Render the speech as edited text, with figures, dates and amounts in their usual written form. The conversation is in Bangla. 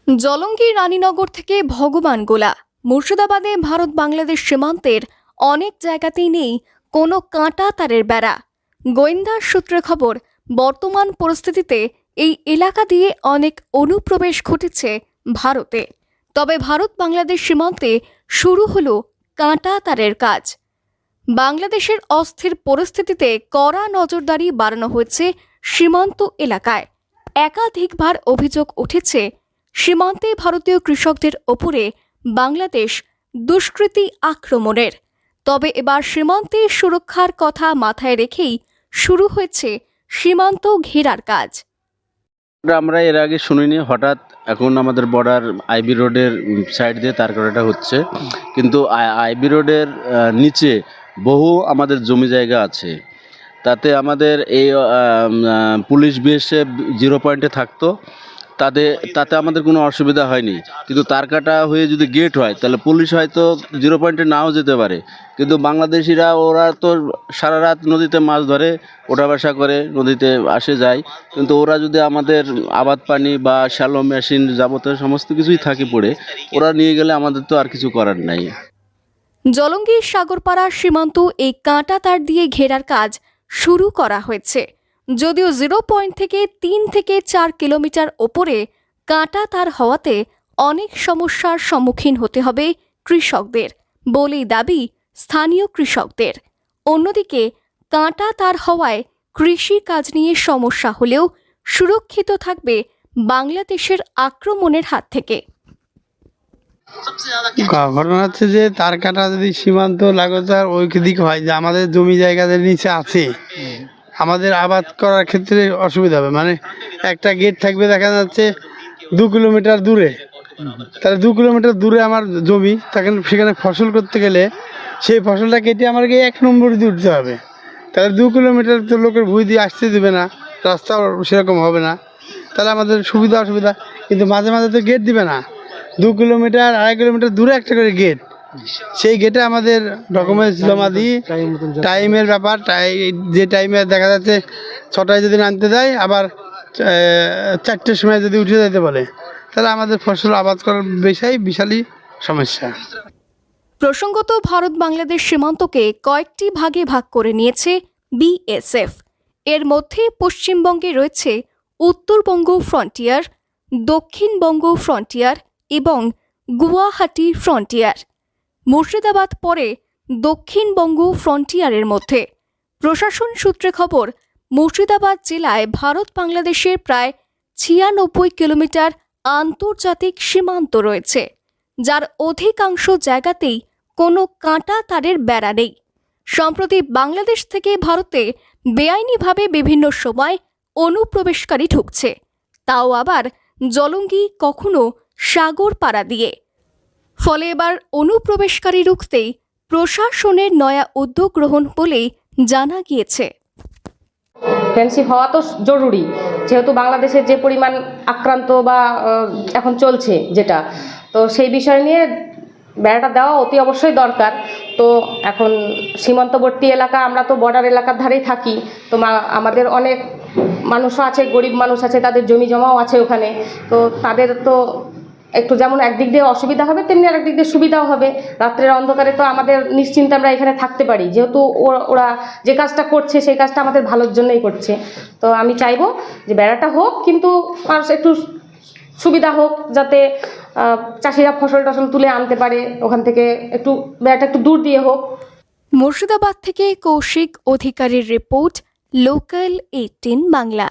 জলঙ্গি রানীনগর থেকে ভগবানগোলা মুর্শিদাবাদে ভারত বাংলাদেশ সীমান্তের অনেক জায়গাতেই নেই কোনো কাঁটা তারের বেড়া। গোয়েন্দা সূত্রে খবর, বর্তমান পরিস্থিতিতে এই এলাকা দিয়ে অনেক অনুপ্রবেশ ঘটেছে ভারতে। তবে ভারত বাংলাদেশ সীমান্তে শুরু হলো কাঁটা তারের কাজ। বাংলাদেশের অস্থির পরিস্থিতিতে কড়া নজরদারি বাড়ানো হয়েছে সীমান্ত এলাকায়। একাধিকবার অভিযোগ উঠেছে সীমান্তে ভারতীয় কৃষকদের ওপরে বাংলাদেশ দুষ্কৃতী আক্রমণের। তবে এবার সীমান্তে সুরক্ষার কথা মাথায় রেখেই শুরু হয়েছে সীমান্ত ঘেরার কাজ। আমরা এর আগে শুনিনি, হঠাৎ এখন আমাদের বর্ডার আইবি রোডের সাইড দিয়ে তার কাটাটা হচ্ছে, কিন্তু আইবি রোডের নিচে বহু আমাদের জমি জায়গা আছে। তাতে আমাদের এই পুলিশ বিএসএফ 0 পয়েন্টে থাকতো, তাতে আমাদের কোনো অসুবিধা হয়নি। কিন্তু তার কাটা হয়ে যদি গেট হয় তাহলে পুলিশ হয়তো 0 পয়েন্টে নাও যেতে পারে, কিন্তু বাংলাদেশিরা ওরা তো সারা রাত নদীতে মাছ ধরে, ওঠা বসা করে, নদীতে আসে যায়। কিন্তু ওরা যদি আমাদের আবাদ পানি বা শ্যালো মেশিন যাবতীয় সমস্ত কিছুই থাকে পড়ে, ওরা নিয়ে গেলে আমাদের তো আর কিছু করার নাই। জলঙ্গি সাগরপাড়া সীমান্ত এই কাঁটা তার দিয়ে ঘেরার কাজ শুরু করা হয়েছে। যদিও 0 পয়েন্ট থেকে 3 থেকে 4 কিলোমিটার ওপরে কাঁটা তার হওয়াতে অনেক সমস্যার সম্মুখীন হতে হবে কৃষকদের বলেই দাবি স্থানীয় কৃষকদের। অন্যদিকে কাঁটা তার হওয়ায় কৃষি কাজ নিয়ে সমস্যা হলেও সুরক্ষিত থাকবে বাংলাদেশের আক্রমণের হাত থেকে। ঘটনা হচ্ছে যে তার কাটা যদি সীমান্ত লাগোতার ওই দিক হয়, যে আমাদের জমি জায়গাদের নিচে আছে, আমাদের আবাদ করার ক্ষেত্রে অসুবিধা হবে। মানে একটা গেট থাকবে, দেখা যাচ্ছে 2 কিলোমিটার দূরে, তাহলে 2 কিলোমিটার দূরে আমার জমি, সেখানে ফসল করতে গেলে সেই ফসলটা কেটে আমাকে 1 নম্বর দিয়ে উঠতে হবে। তাহলে 2 কিলোমিটার তো লোকের ভুঁই দিয়ে আসতে দেবে না, রাস্তা সেরকম হবে না, তাহলে আমাদের সুবিধা অসুবিধা। কিন্তু মাঝে মাঝে তো গেট দিবে না, 2 কিলোমিটার 2.5 কিলোমিটার দূরে একটা করে গেট, সেই গেটে আমাদের ডকুমেন্টস জমা দিই। টাইমের ব্যাপার, যে টাইমে দেখা যাচ্ছে 6টায় যদি আনতে দেয়, আবার 4টের সময় যদি উঠে যেতে বলে, তাহলে আমাদের ফসল আবাদ করার বিশালই সমস্যা। প্রসঙ্গত, ভারত বাংলাদেশ সীমান্তকে কয়েকটি ভাগে ভাগ করে নিয়েছে বিএসএফ। এর মধ্যে পশ্চিমবঙ্গে রয়েছে উত্তরবঙ্গ ফ্রন্টিয়ার, দক্ষিণবঙ্গ ফ্রন্টিয়ার এবং গুয়াহাটি ফ্রন্টিয়ার। মুর্শিদাবাদ পরে দক্ষিণবঙ্গ ফ্রন্টিয়ারের মধ্যে। প্রশাসন সূত্রে খবর, মুর্শিদাবাদ জেলায় ভারত বাংলাদেশের প্রায় 96 কিলোমিটার আন্তর্জাতিক সীমান্ত রয়েছে, যার অধিকাংশ জায়গাতেই কোনো কাঁটা তারের বেড়া নেই। সম্প্রতি বাংলাদেশ থেকে ভারতে বেআইনিভাবে বিভিন্ন সময় অনুপ্রবেশকারী ঢুকছে, তাও আবার জলঙ্গি, কখনো সাগরপাড়া দিয়ে। ফলে এবার অনুপ্রবেশকারী রুখতেই প্রশাসনের নয়া উদ্যোগ গ্রহণ বলেই জানা গিয়েছে। ফেন্সিং হওয়া তো জরুরি, যেহেতু বাংলাদেশের যে পরিমাণ আক্রান্ত বা এখন চলছে যেটা, তো সেই বিষয় নিয়ে বেড়াটা দেওয়া অতি অবশ্যই দরকার। তো এখন সীমান্তবর্তী এলাকা, আমরা তো বর্ডার এলাকার ধারেই থাকি, তো আমাদের অনেক মানুষও আছে, গরিব মানুষ আছে, তাদের জমি জমাও আছে ওখানে। তো তাদের তো একটু যেমন একদিক দিয়ে অসুবিধা হবে, তেমনি আরেক দিক দিয়ে সুবিধাও হবে। রাত্রের অন্ধকারে তো আমাদের নিশ্চিন্তে আমরা এখানে থাকতে পারি, যেহেতু ওরা যে কাজটা করছে সেই কাজটা আমাদের ভালোর জন্যই করছে। তো আমি চাইবো যে বেড়াটা হোক, কিন্তু মানুষ একটু সুবিধা হোক, যাতে চাষিরা ফসল টসল তুলে আনতে পারে ওখান থেকে, একটু বেড়াটা একটু দূর দিয়ে হোক। মুর্শিদাবাদ থেকে কৌশিক অধিকারীর রিপোর্ট, লোকাল 18 বাংলা।